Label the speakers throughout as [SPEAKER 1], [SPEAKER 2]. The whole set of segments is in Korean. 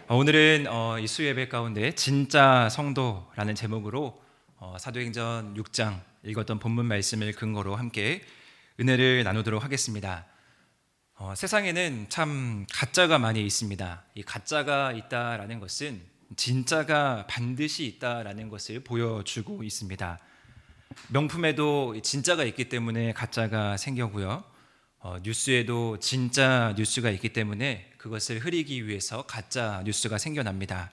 [SPEAKER 1] 오늘은 이 수예배 가운데 진짜 성도라는 제목으로 사도행전 6장 읽었던 본문 말씀을 근거로 함께 은혜를 나누도록 하겠습니다. 세상에는 참 가짜가 많이 있습니다. 이 가짜가 있다라는 것은 진짜가 반드시 있다라는 것을 보여주고 있습니다. 명품에도 진짜가 있기 때문에 가짜가 생겨고요. 뉴스에도 진짜 뉴스가 있기 때문에 그것을 흐리기 위해서 가짜 뉴스가 생겨납니다.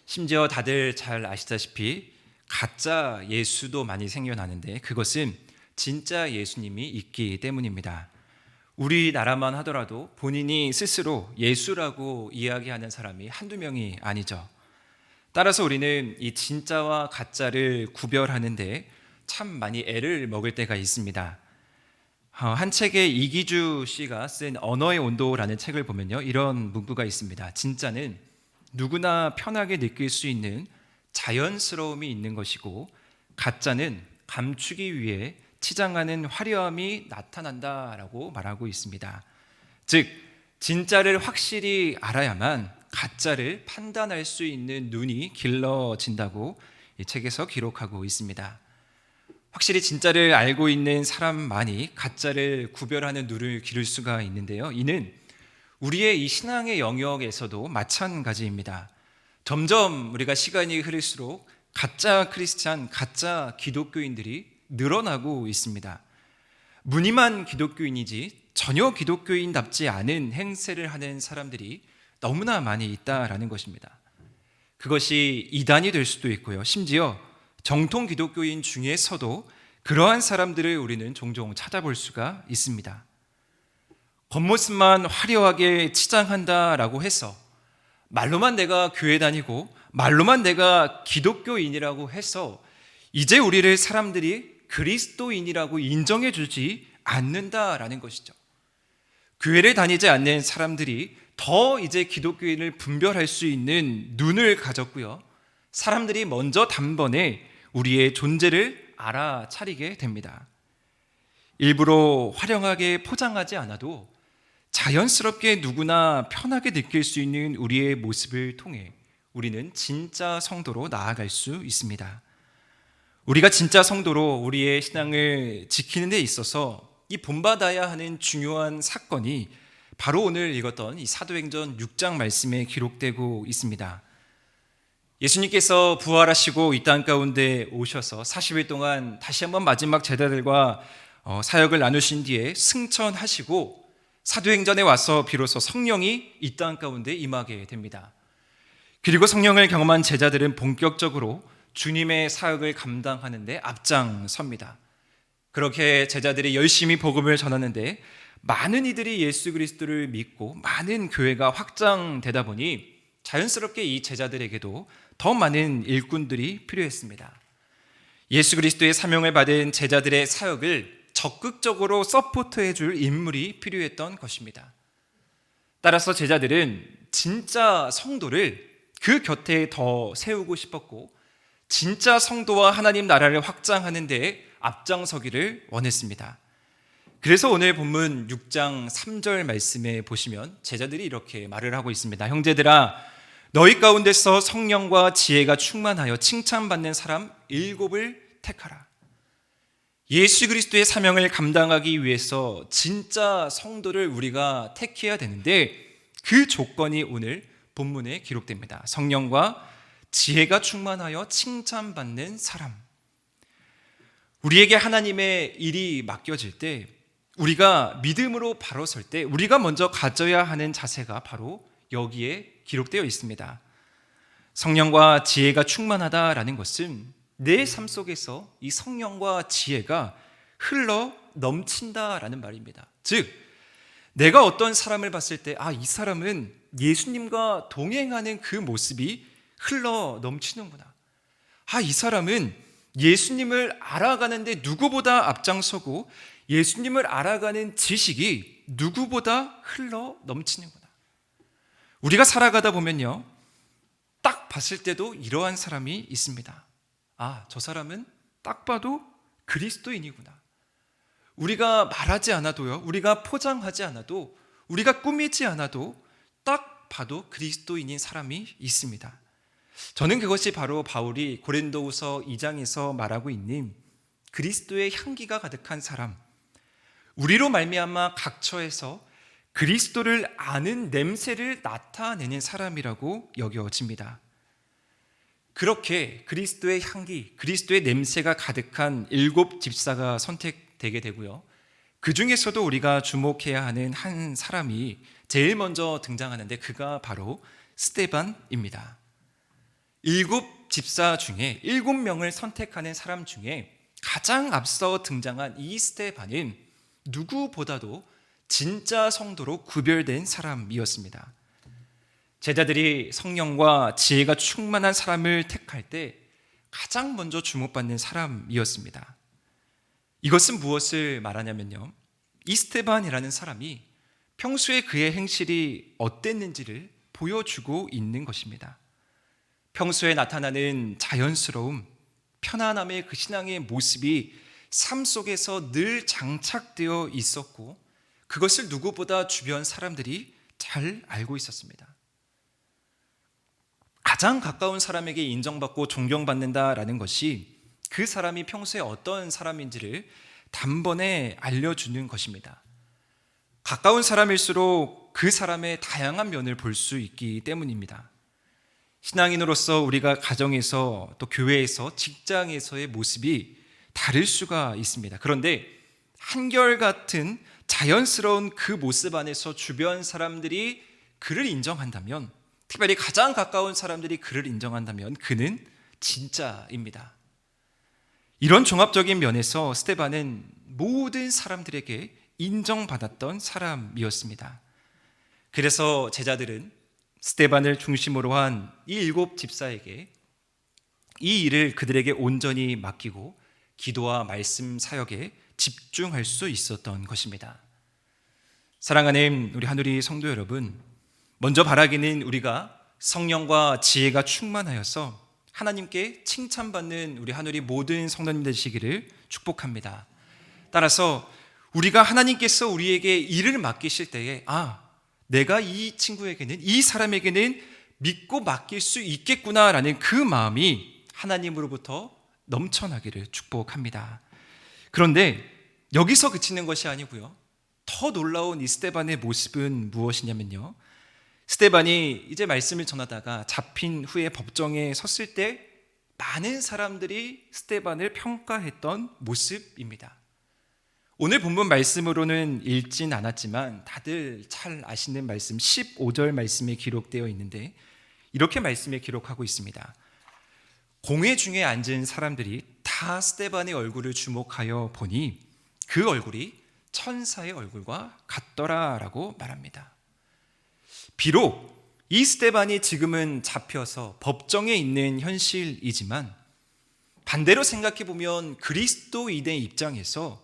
[SPEAKER 1] 심지어 다들 잘 아시다시피 가짜 예수도 많이 생겨나는데 그것은 진짜 예수님이 있기 때문입니다. 우리나라만 하더라도 본인이 스스로 예수라고 이야기하는 사람이 한두 명이 아니죠. 따라서 우리는 이 진짜와 가짜를 구별하는데 참 많이 애를 먹을 때가 있습니다. 한 책에 이기주 씨가 쓴 언어의 온도라는 책을 보면요, 이런 문구가 있습니다. 진짜는 누구나 편하게 느낄 수 있는 자연스러움이 있는 것이고, 가짜는 감추기 위해 치장하는 화려함이 나타난다라고 말하고 있습니다. 즉, 진짜를 확실히 알아야만 가짜를 판단할 수 있는 눈이 길러진다고 이 책에서 기록하고 있습니다. 확실히 진짜를 알고 있는 사람만이 가짜를 구별하는 눈을 기를 수가 있는데요, 이는 우리의 이 신앙의 영역에서도 마찬가지입니다. 점점 우리가 시간이 흐를수록 가짜 크리스찬, 가짜 기독교인들이 늘어나고 있습니다. 무늬만 기독교인이지 전혀 기독교인답지 않은 행세를 하는 사람들이 너무나 많이 있다라는 것입니다. 그것이 이단이 될 수도 있고요, 심지어 정통 기독교인 중에서도 그러한 사람들을 우리는 종종 찾아볼 수가 있습니다. 겉모습만 화려하게 치장한다라고 해서, 말로만 내가 교회 다니고 말로만 내가 기독교인이라고 해서 이제 우리를 사람들이 그리스도인이라고 인정해 주지 않는다라는 것이죠. 교회를 다니지 않는 사람들이 더 이제 기독교인을 분별할 수 있는 눈을 가졌고요, 사람들이 먼저 단번에 우리의 존재를 알아차리게 됩니다. 일부러 화려하게 포장하지 않아도 자연스럽게 누구나 편하게 느낄 수 있는 우리의 모습을 통해 우리는 진짜 성도로 나아갈 수 있습니다. 우리가 진짜 성도로 우리의 신앙을 지키는 데 있어서 이 본받아야 하는 중요한 사건이 바로 오늘 읽었던 이 사도행전 6장 말씀에 기록되고 있습니다. 예수님께서 부활하시고 이 땅 가운데 오셔서 40일 동안 다시 한번 마지막 제자들과 사역을 나누신 뒤에 승천하시고 사도행전에 와서 비로소 성령이 이 땅 가운데 임하게 됩니다. 그리고 성령을 경험한 제자들은 본격적으로 주님의 사역을 감당하는 데 앞장섭니다. 그렇게 제자들이 열심히 복음을 전하는데 많은 이들이 예수 그리스도를 믿고 많은 교회가 확장되다 보니 자연스럽게 이 제자들에게도 더 많은 일꾼들이 필요했습니다. 예수 그리스도의 사명을 받은 제자들의 사역을 적극적으로 서포트해 줄 인물이 필요했던 것입니다. 따라서 제자들은 진짜 성도를 그 곁에 더 세우고 싶었고, 진짜 성도와 하나님 나라를 확장하는 데 앞장서기를 원했습니다. 그래서 오늘 본문 6장 3절 말씀에 보시면 제자들이 이렇게 말을 하고 있습니다. 형제들아, 너희 가운데서 성령과 지혜가 충만하여 칭찬받는 사람 7을 택하라. 예수 그리스도의 사명을 감당하기 위해서 진짜 성도를 우리가 택해야 되는데 그 조건이 오늘 본문에 기록됩니다. 성령과 지혜가 충만하여 칭찬받는 사람. 우리에게 하나님의 일이 맡겨질 때, 우리가 믿음으로 바로 설 때 우리가 먼저 가져야 하는 자세가 바로 여기에 기록되어 있습니다. 성령과 지혜가 충만하다라는 것은 내 삶 속에서 이 성령과 지혜가 흘러 넘친다라는 말입니다. 즉, 내가 어떤 사람을 봤을 때 이 사람은 예수님과 동행하는 그 모습이 흘러 넘치는구나. 이 사람은 예수님을 알아가는데 누구보다 앞장서고 예수님을 알아가는 지식이 누구보다 흘러 넘치는구나. 우리가 살아가다 보면요, 딱 봤을 때도 이러한 사람이 있습니다. 저 사람은 딱 봐도 그리스도인이구나. 우리가 말하지 않아도요, 우리가 포장하지 않아도, 우리가 꾸미지 않아도 딱 봐도 그리스도인인 사람이 있습니다. 저는 그것이 바로 바울이 고린도후서 2장에서 말하고 있는 그리스도의 향기가 가득한 사람, 우리로 말미암아 각처에서 그리스도를 아는 냄새를 나타내는 사람이라고 여겨집니다. 그렇게 그리스도의 향기, 그리스도의 냄새가 가득한 7 집사가 선택되게 되고요. 그 중에서도 우리가 주목해야 하는 한 사람이 제일 먼저 등장하는데 그가 바로 스데반입니다. 7 집사 중에 7명을 선택하는 사람 중에 가장 앞서 등장한 이 스데반은 누구보다도 진짜 성도로 구별된 사람이었습니다. 제자들이 성령과 지혜가 충만한 사람을 택할 때 가장 먼저 주목받는 사람이었습니다. 이것은 무엇을 말하냐면요, 이 스데반이라는 사람이 평소에 그의 행실이 어땠는지를 보여주고 있는 것입니다. 평소에 나타나는 자연스러움, 편안함의 그 신앙의 모습이 삶 속에서 늘 장착되어 있었고 그것을 누구보다 주변 사람들이 잘 알고 있었습니다. 가장 가까운 사람에게 인정받고 존경받는다라는 것이 그 사람이 평소에 어떤 사람인지를 단번에 알려주는 것입니다. 가까운 사람일수록 그 사람의 다양한 면을 볼 수 있기 때문입니다. 신앙인으로서 우리가 가정에서 또 교회에서 직장에서의 모습이 다를 수가 있습니다. 그런데 한결같은 자연스러운 그 모습 안에서 주변 사람들이 그를 인정한다면, 특별히 가장 가까운 사람들이 그를 인정한다면 그는 진짜입니다. 이런 종합적인 면에서 스데반은 모든 사람들에게 인정받았던 사람이었습니다. 그래서 제자들은 스데반을 중심으로 한 이 7 집사에게 이 일을 그들에게 온전히 맡기고 기도와 말씀 사역에 집중할 수 있었던 것입니다. 사랑하는 우리 하누리 성도 여러분, 먼저 바라기는 우리가 성령과 지혜가 충만하여서 하나님께 칭찬받는 우리 하누리 모든 성도님 되시기를 축복합니다. 따라서 우리가 하나님께서 우리에게 일을 맡기실 때에 내가 이 친구에게는, 이 사람에게는 믿고 맡길 수 있겠구나라는 그 마음이 하나님으로부터 넘쳐나기를 축복합니다. 그런데 여기서 그치는 것이 아니고요, 더 놀라운 이 스데반의 모습은 무엇이냐면요, 스데반이 이제 말씀을 전하다가 잡힌 후에 법정에 섰을 때 많은 사람들이 스데반을 평가했던 모습입니다. 오늘 본문 말씀으로는 읽진 않았지만 다들 잘 아시는 말씀 15절 말씀에 기록되어 있는데 이렇게 말씀에 기록하고 있습니다. 공회 중에 앉은 사람들이 다 스데반의 얼굴을 주목하여 보니 그 얼굴이 천사의 얼굴과 같더라라고 말합니다. 비록 이 스데반이 지금은 잡혀서 법정에 있는 현실이지만 반대로 생각해 보면 그리스도인의 입장에서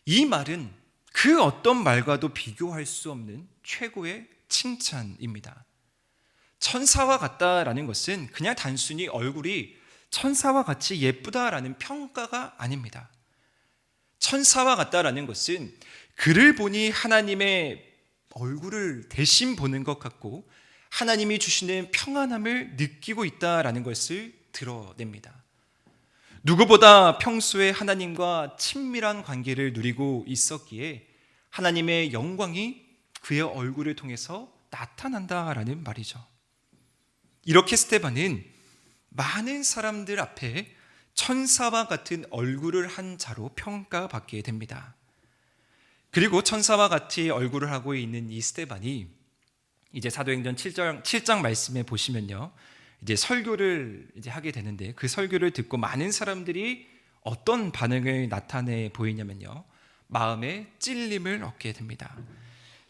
[SPEAKER 1] 이 말은 그 어떤 말과도 비교할 수 없는 최고의 칭찬입니다. 천사와 같다라는 것은 그냥 단순히 얼굴이 천사와 같이 예쁘다라는 평가가 아닙니다. 천사와 같다라는 것은 그를 보니 하나님의 얼굴을 대신 보는 것 같고 하나님이 주시는 평안함을 느끼고 있다라는 것을 드러냅니다. 누구보다 평소에 하나님과 친밀한 관계를 누리고 있었기에 하나님의 영광이 그의 얼굴을 통해서 나타난다라는 말이죠. 이렇게 스데반은 많은 사람들 앞에 천사와 같은 얼굴을 한 자로 평가받게 됩니다. 그리고 천사와 같이 얼굴을 하고 있는 이 스데반이 이제 사도행전 7장 말씀에 보시면요, 이제 설교를 이제 하게 되는데 그 설교를 듣고 많은 사람들이 어떤 반응을 나타내 보이냐면요, 마음에 찔림을 얻게 됩니다.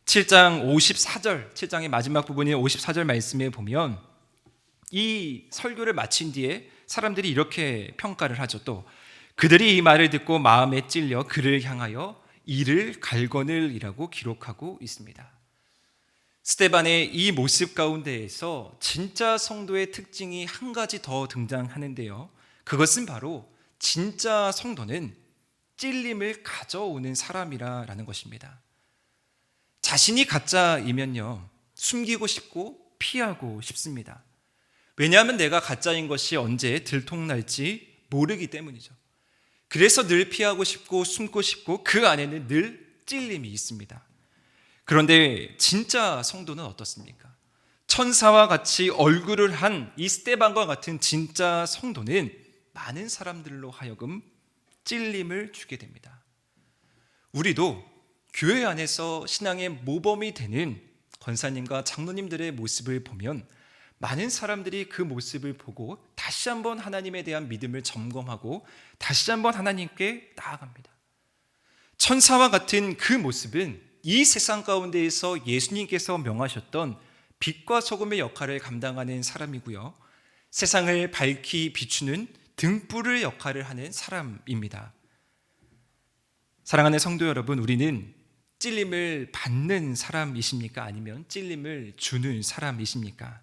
[SPEAKER 1] 7장의 마지막 부분인 54절 말씀에 보면 이 설교를 마친 뒤에 사람들이 이렇게 평가를 하죠. 또 그들이 이 말을 듣고 마음에 찔려 그를 향하여 이를 갈거늘이라고 기록하고 있습니다. 스데반의 이 모습 가운데에서 진짜 성도의 특징이 한 가지 더 등장하는데요, 그것은 바로 진짜 성도는 찔림을 가져오는 사람이라는 것입니다. 자신이 가짜이면요, 숨기고 싶고 피하고 싶습니다. 왜냐하면 내가 가짜인 것이 언제 들통날지 모르기 때문이죠. 그래서 늘 피하고 싶고 숨고 싶고 그 안에는 늘 찔림이 있습니다. 그런데 진짜 성도는 어떻습니까? 천사와 같이 얼굴을 한 이 스데반과 같은 진짜 성도는 많은 사람들로 하여금 찔림을 주게 됩니다. 우리도 교회 안에서 신앙의 모범이 되는 권사님과 장로님들의 모습을 보면 많은 사람들이 그 모습을 보고 다시 한번 하나님에 대한 믿음을 점검하고 다시 한번 하나님께 나아갑니다. 천사와 같은 그 모습은 이 세상 가운데에서 예수님께서 명하셨던 빛과 소금의 역할을 감당하는 사람이고요, 세상을 밝히 비추는 등불의 역할을 하는 사람입니다. 사랑하는 성도 여러분, 우리는 찔림을 받는 사람이십니까? 아니면 찔림을 주는 사람이십니까?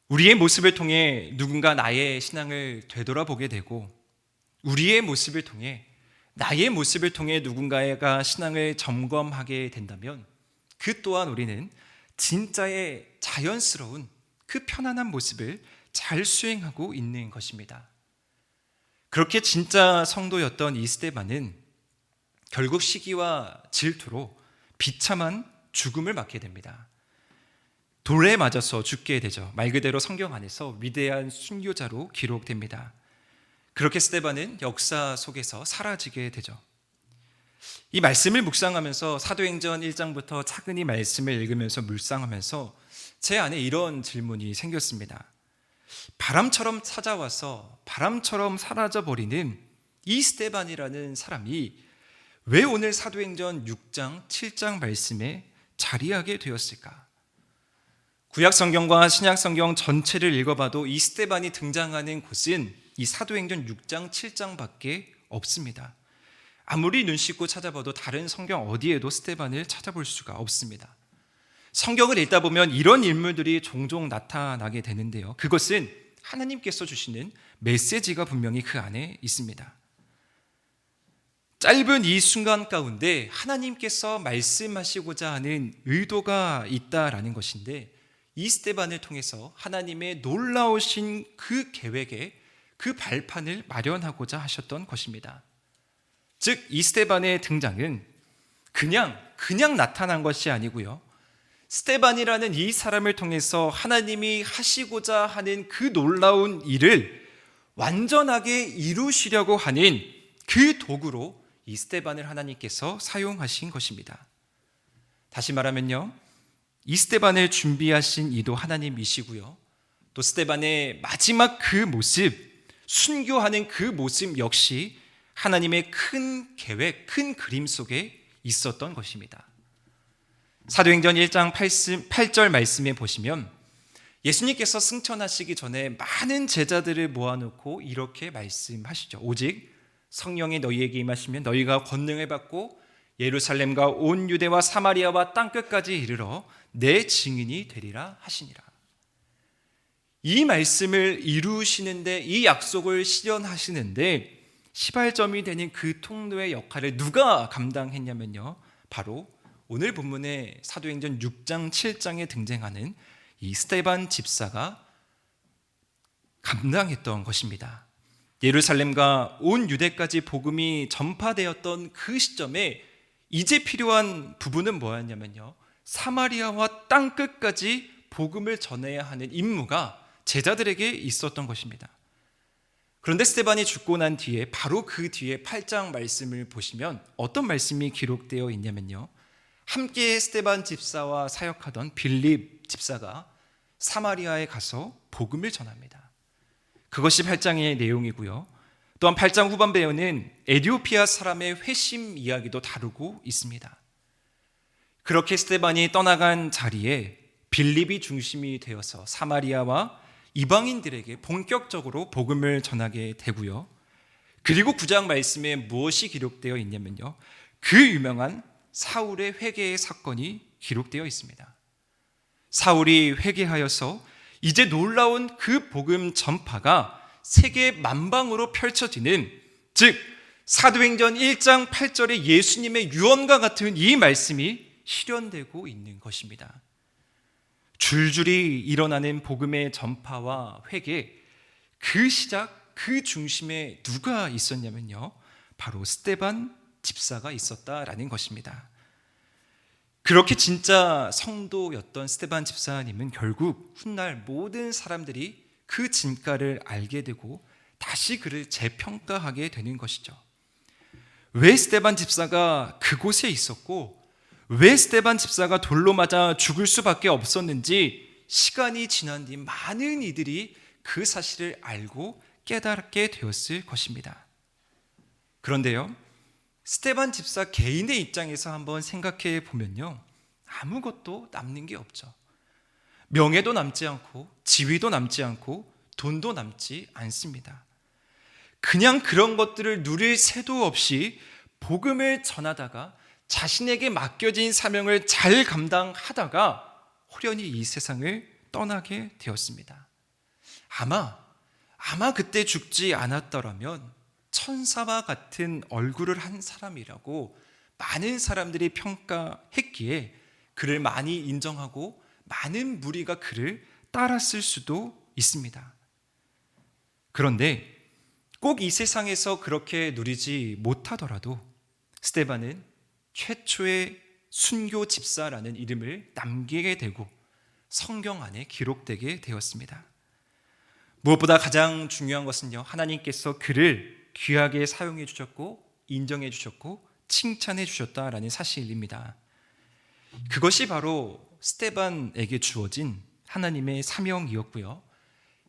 [SPEAKER 1] 우리의 모습을 통해 누군가 나의 신앙을 되돌아보게 되고, 우리의 모습을 통해, 나의 모습을 통해 누군가가 신앙을 점검하게 된다면 그 또한 우리는 진짜의 자연스러운 그 편안한 모습을 잘 수행하고 있는 것입니다. 그렇게 진짜 성도였던 이 스데반은 결국 시기와 질투로 비참한 죽음을 맞게 됩니다. 돌에 맞아서 죽게 되죠. 말 그대로 성경 안에서 위대한 순교자로 기록됩니다. 그렇게 스데반은 역사 속에서 사라지게 되죠. 이 말씀을 묵상하면서 사도행전 1장부터 차근히 말씀을 읽으면서 묵상하면서 제 안에 이런 질문이 생겼습니다. 바람처럼 찾아와서 바람처럼 사라져버리는 이 스데반이라는 사람이 왜 오늘 사도행전 6장, 7장 말씀에 자리하게 되었을까? 구약성경과 신약성경 전체를 읽어봐도 이 스데반이 등장하는 곳은 이 사도행전 6장, 7장밖에 없습니다. 아무리 눈 씻고 찾아봐도 다른 성경 어디에도 스데반을 찾아볼 수가 없습니다. 성경을 읽다 보면 이런 인물들이 종종 나타나게 되는데요, 그것은 하나님께서 주시는 메시지가 분명히 그 안에 있습니다. 짧은 이 순간 가운데 하나님께서 말씀하시고자 하는 의도가 있다라는 것인데, 이 스데반을 통해서 하나님의 놀라우신 그 계획에 그 발판을 마련하고자 하셨던 것입니다. 즉, 이 스데반의 등장은 그냥 나타난 것이 아니고요, 스데반이라는 이 사람을 통해서 하나님이 하시고자 하는 그 놀라운 일을 완전하게 이루시려고 하는 그 도구로 이 스데반을 하나님께서 사용하신 것입니다. 다시 말하면요, 이 스데반을 준비하신 이도 하나님이시고요, 또 스데반의 마지막 그 모습, 순교하는 그 모습 역시 하나님의 큰 계획, 큰 그림 속에 있었던 것입니다. 사도행전 1장 8절 말씀에 보시면 예수님께서 승천하시기 전에 많은 제자들을 모아놓고 이렇게 말씀하시죠. 오직 성령이 너희에게 임하시면 너희가 권능을 받고 예루살렘과 온 유대와 사마리아와 땅끝까지 이르러 내 증인이 되리라 하시니라. 이 말씀을 이루시는데, 이 약속을 실현하시는데 시발점이 되는 그 통로의 역할을 누가 감당했냐면요, 바로 오늘 본문의 사도행전 6장 7장에 등장하는 이 스데반 집사가 감당했던 것입니다. 예루살렘과 온 유대까지 복음이 전파되었던 그 시점에 이제 필요한 부분은 뭐였냐면요, 사마리아와 땅끝까지 복음을 전해야 하는 임무가 제자들에게 있었던 것입니다. 그런데 스데반이 죽고 난 뒤에 바로 그 뒤에 8장 말씀을 보시면 어떤 말씀이 기록되어 있냐면요, 함께 스데반 집사와 사역하던 빌립 집사가 사마리아에 가서 복음을 전합니다. 그것이 8장의 내용이고요, 또한 8장 후반부에는 에티오피아 사람의 회심 이야기도 다루고 있습니다. 그렇게 스데반이 떠나간 자리에 빌립이 중심이 되어서 사마리아와 이방인들에게 본격적으로 복음을 전하게 되고요, 그리고 9장 말씀에 무엇이 기록되어 있냐면요, 그 유명한 사울의 회개의 사건이 기록되어 있습니다. 사울이 회개하여서 이제 놀라운 그 복음 전파가 세계 만방으로 펼쳐지는, 즉 사도행전 1장 8절의 예수님의 유언과 같은 이 말씀이 실현되고 있는 것입니다. 줄줄이 일어나는 복음의 전파와 회개, 그 시작, 그 중심에 누가 있었냐면요, 바로 스데반 집사가 있었다라는 것입니다. 그렇게 진짜 성도였던 스데반 집사님은 결국 훗날 모든 사람들이 그 진가를 알게 되고 다시 그를 재평가하게 되는 것이죠. 왜 스데반 집사가 그곳에 있었고 왜 스데반 집사가 돌로 맞아 죽을 수밖에 없었는지 시간이 지난 뒤 많은 이들이 그 사실을 알고 깨닫게 되었을 것입니다. 그런데요, 스데반 집사 개인의 입장에서 한번 생각해 보면요, 아무것도 남는 게 없죠. 명예도 남지 않고 지위도 남지 않고 돈도 남지 않습니다. 그냥 그런 것들을 누릴 새도 없이 복음을 전하다가 자신에게 맡겨진 사명을 잘 감당하다가 호련히 이 세상을 떠나게 되었습니다. 아마 그때 죽지 않았더라면 천사와 같은 얼굴을 한 사람이라고 많은 사람들이 평가했기에 그를 많이 인정하고 많은 무리가 그를 따랐을 수도 있습니다. 그런데 꼭 이 세상에서 그렇게 누리지 못하더라도 스데반은 최초의 순교 집사라는 이름을 남기게 되고 성경 안에 기록되게 되었습니다. 무엇보다 가장 중요한 것은요, 하나님께서 그를 귀하게 사용해 주셨고 인정해 주셨고 칭찬해 주셨다라는 사실입니다. 그것이 바로 스데반에게 주어진 하나님의 사명이었고요,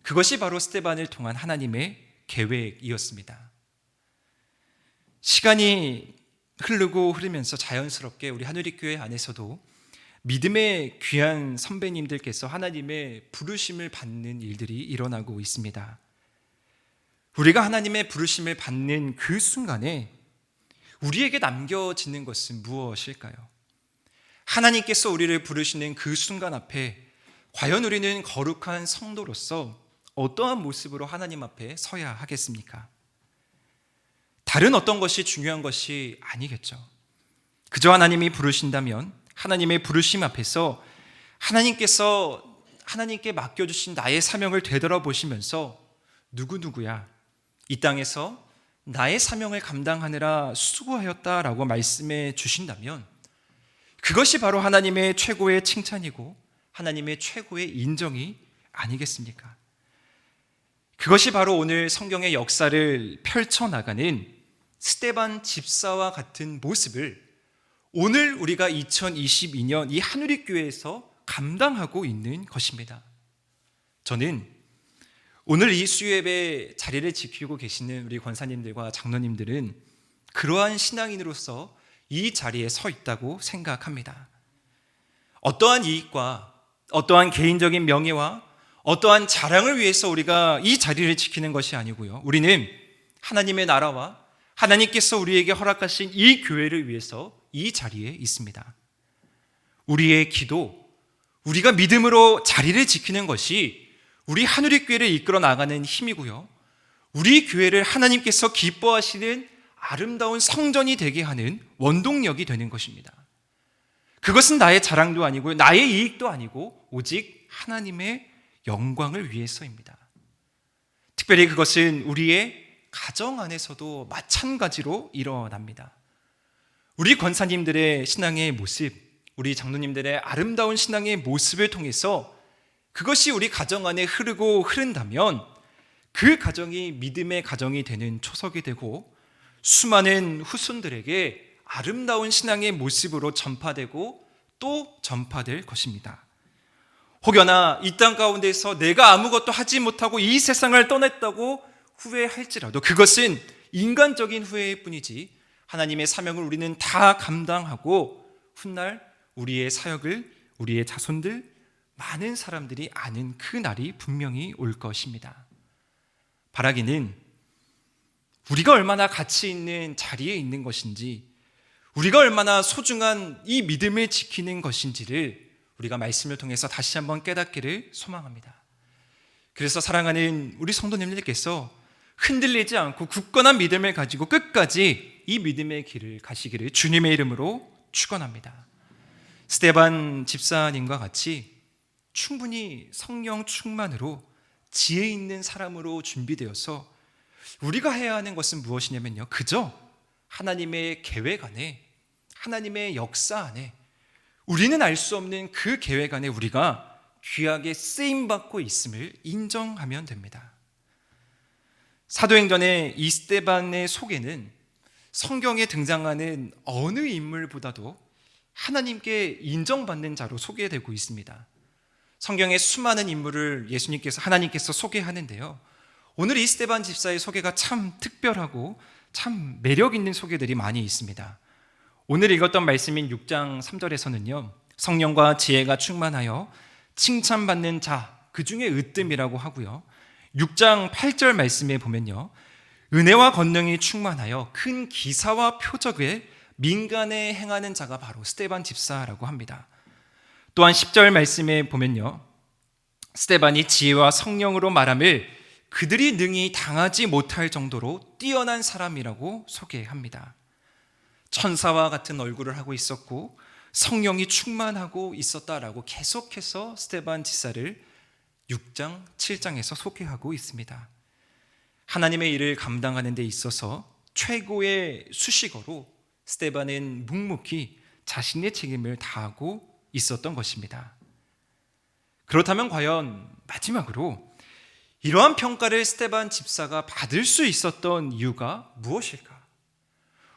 [SPEAKER 1] 그것이 바로 스데반을 통한 하나님의 계획이었습니다. 시간이 흐르면서 자연스럽게 우리 하누리교회 안에서도 믿음의 귀한 선배님들께서 하나님의 부르심을 받는 일들이 일어나고 있습니다. 우리가 하나님의 부르심을 받는 그 순간에 우리에게 남겨지는 것은 무엇일까요? 하나님께서 우리를 부르시는 그 순간 앞에 과연 우리는 거룩한 성도로서 어떠한 모습으로 하나님 앞에 서야 하겠습니까? 다른 어떤 것이 중요한 것이 아니겠죠. 그저 하나님이 부르신다면 하나님의 부르심 앞에서 하나님께 맡겨주신 나의 사명을 되돌아보시면서 누구야 이 땅에서 나의 사명을 감당하느라 수고하였다라고 말씀해 주신다면 그것이 바로 하나님의 최고의 칭찬이고 하나님의 최고의 인정이 아니겠습니까? 그것이 바로 오늘 성경의 역사를 펼쳐나가는 스데반 집사와 같은 모습을 오늘 우리가 2022년 이 하누리교회에서 감당하고 있는 것입니다. 저는 오늘 이 수요예배 자리를 지키고 계시는 우리 권사님들과 장로님들은 그러한 신앙인으로서 이 자리에 서 있다고 생각합니다. 어떠한 이익과 어떠한 개인적인 명예와 어떠한 자랑을 위해서 우리가 이 자리를 지키는 것이 아니고요, 우리는 하나님의 나라와 하나님께서 우리에게 허락하신 이 교회를 위해서 이 자리에 있습니다. 우리의 기도, 우리가 믿음으로 자리를 지키는 것이 우리 하누리교회를 이끌어 나가는 힘이고요, 우리 교회를 하나님께서 기뻐하시는 아름다운 성전이 되게 하는 원동력이 되는 것입니다. 그것은 나의 자랑도 아니고요, 나의 이익도 아니고 오직 하나님의 영광을 위해서입니다. 특별히 그것은 우리의 가정 안에서도 마찬가지로 일어납니다. 우리 권사님들의 신앙의 모습, 우리 장로님들의 아름다운 신앙의 모습을 통해서 그것이 우리 가정 안에 흐른다면 그 가정이 믿음의 가정이 되는 초석이 되고 수많은 후손들에게 아름다운 신앙의 모습으로 전파되고 또 전파될 것입니다. 혹여나 이 땅 가운데서 내가 아무것도 하지 못하고 이 세상을 떠났다고 후회할지라도 그것은 인간적인 후회일 뿐이지 하나님의 사명을 우리는 다 감당하고 훗날 우리의 사역을 우리의 자손들 많은 사람들이 아는 그 날이 분명히 올 것입니다. 바라기는 우리가 얼마나 가치 있는 자리에 있는 것인지, 우리가 얼마나 소중한 이 믿음을 지키는 것인지를 우리가 말씀을 통해서 다시 한번 깨닫기를 소망합니다. 그래서 사랑하는 우리 성도님들께서 흔들리지 않고 굳건한 믿음을 가지고 끝까지 이 믿음의 길을 가시기를 주님의 이름으로 축원합니다. 스데반 집사님과 같이 충분히 성령 충만으로 지혜 있는 사람으로 준비되어서 우리가 해야 하는 것은 무엇이냐면요, 그저 하나님의 계획 안에, 하나님의 역사 안에, 우리는 알 수 없는 그 계획 안에 우리가 귀하게 쓰임받고 있음을 인정하면 됩니다. 사도행전의 이 스데반의 소개는 성경에 등장하는 어느 인물보다도 하나님께 인정받는 자로 소개되고 있습니다. 성경의 수많은 인물을 하나님께서 소개하는데요, 오늘 이 스데반 집사의 소개가 참 특별하고 참 매력 있는 소개들이 많이 있습니다. 오늘 읽었던 말씀인 6장 3절에서는요, 성령과 지혜가 충만하여 칭찬받는 자, 그 중에 으뜸이라고 하고요, 6장 8절 말씀에 보면요, 은혜와 권능이 충만하여 큰 기사와 표적에 민간에 행하는 자가 바로 스데반 집사라고 합니다. 또한 10절 말씀에 보면요, 스데반이 지혜와 성령으로 말함을 그들이 능히 당하지 못할 정도로 뛰어난 사람이라고 소개합니다. 천사와 같은 얼굴을 하고 있었고 성령이 충만하고 있었다라고 계속해서 스데반 집사를 6장, 7장에서 소개하고 있습니다. 하나님의 일을 감당하는 데 있어서 최고의 수식어로 스데반은 묵묵히 자신의 책임을 다하고 있었던 것입니다. 그렇다면 과연 마지막으로 이러한 평가를 스데반 집사가 받을 수 있었던 이유가 무엇일까?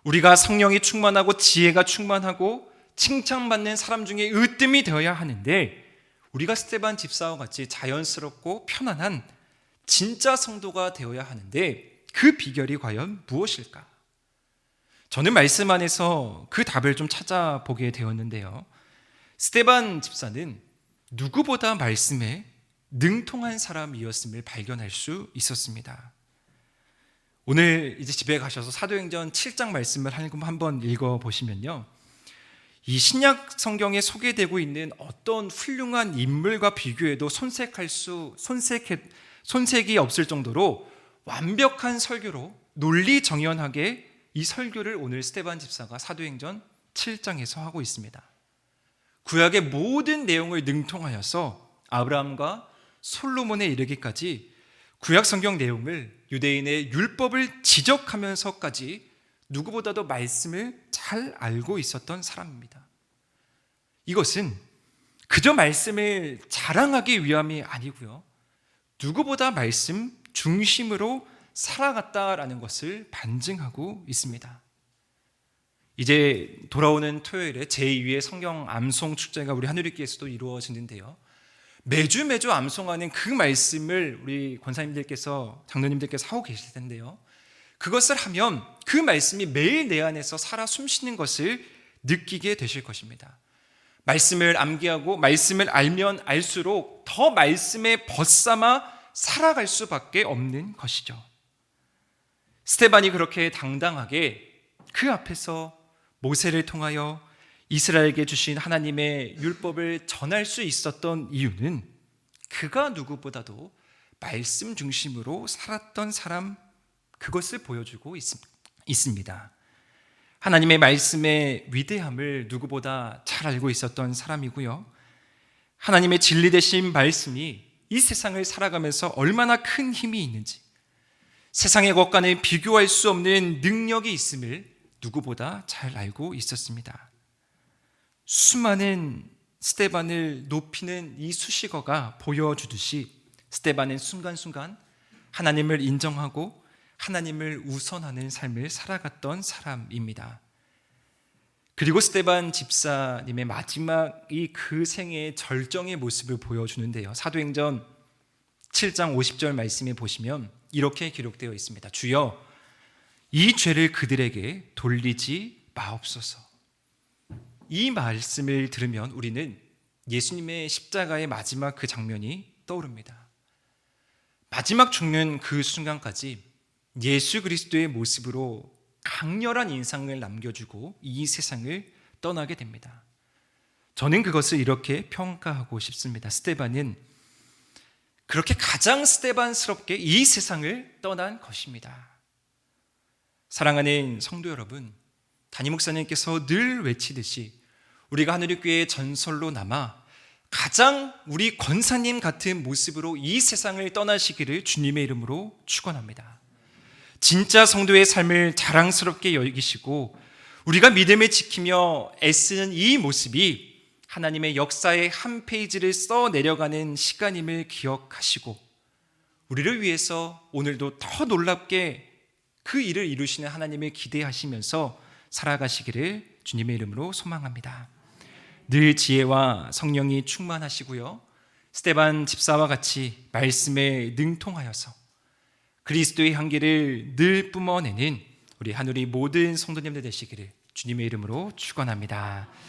[SPEAKER 1] 우리가 성령이 충만하고 지혜가 충만하고 칭찬받는 사람 중에 으뜸이 되어야 하는데, 우리가 스데반 집사와 같이 자연스럽고 편안한 진짜 성도가 되어야 하는데 그 비결이 과연 무엇일까? 저는 말씀 안에서 그 답을 좀 찾아보게 되었는데요, 스데반 집사는 누구보다 말씀에 능통한 사람이었음을 발견할 수 있었습니다. 오늘 이제 집에 가셔서 사도행전 7장 말씀을 한번 읽어보시면요, 이 신약 성경에 소개되고 있는 어떤 훌륭한 인물과 비교해도 손색이 없을 정도로 완벽한 설교로 논리정연하게 이 설교를 오늘 스데반 집사가 사도행전 7장에서 하고 있습니다. 구약의 모든 내용을 능통하여서 아브라함과 솔로몬에 이르기까지 구약 성경 내용을, 유대인의 율법을 지적하면서까지 누구보다도 말씀을 잘 알고 있었던 사람입니다. 이것은 그저 말씀을 자랑하기 위함이 아니고요, 누구보다 말씀 중심으로 살아갔다라는 것을 반증하고 있습니다. 이제 돌아오는 토요일에 제2회 성경 암송 축제가 우리 하늘교회에서도 이루어지는데요, 매주 암송하는 그 말씀을 우리 권사님들께서, 장로님들께서 하고 계실 텐데요, 그것을 하면 그 말씀이 매일 내 안에서 살아 숨쉬는 것을 느끼게 되실 것입니다. 말씀을 암기하고 말씀을 알면 알수록 더 말씀에 벗삼아 살아갈 수밖에 없는 것이죠. 스데반이 그렇게 당당하게 그 앞에서 모세를 통하여 이스라엘에게 주신 하나님의 율법을 전할 수 있었던 이유는 그가 누구보다도 말씀 중심으로 살았던 사람, 그것을 보여주고 있습니다. 하나님의 말씀의 위대함을 누구보다 잘 알고 있었던 사람이고요, 하나님의 진리 되신 말씀이 이 세상을 살아가면서 얼마나 큰 힘이 있는지, 세상의 것과는 비교할 수 없는 능력이 있음을 누구보다 잘 알고 있었습니다. 수많은 스데반을 높이는 이 수식어가 보여주듯이 스데반은 순간순간 하나님을 인정하고 하나님을 우선하는 삶을 살아갔던 사람입니다. 그리고 스데반 집사님의 마지막이 그 생애의 절정의 모습을 보여주는데요, 사도행전 7장 50절 말씀에 보시면 이렇게 기록되어 있습니다. 주여, 이 죄를 그들에게 돌리지 마옵소서. 이 말씀을 들으면 우리는 예수님의 십자가의 마지막 그 장면이 떠오릅니다. 마지막 죽는 그 순간까지 예수 그리스도의 모습으로 강렬한 인상을 남겨주고 이 세상을 떠나게 됩니다. 저는 그것을 이렇게 평가하고 싶습니다. 스데반은 그렇게 가장 스데반스럽게 이 세상을 떠난 것입니다. 사랑하는 성도 여러분, 담임 목사님께서 늘 외치듯이 우리가 하늘교회의 전설로 남아 가장 우리 권사님 같은 모습으로 이 세상을 떠나시기를 주님의 이름으로 축원합니다. 진짜 성도의 삶을 자랑스럽게 여기시고 우리가 믿음을 지키며 애쓰는 이 모습이 하나님의 역사의 한 페이지를 써 내려가는 시간임을 기억하시고 우리를 위해서 오늘도 더 놀랍게 그 일을 이루시는 하나님을 기대하시면서 살아가시기를 주님의 이름으로 소망합니다. 늘 지혜와 성령이 충만하시고요, 스데반 집사와 같이 말씀에 능통하여서 그리스도의 향기를 늘 뿜어내는 우리 하늘의 모든 성도님들 되시기를 주님의 이름으로 축원합니다.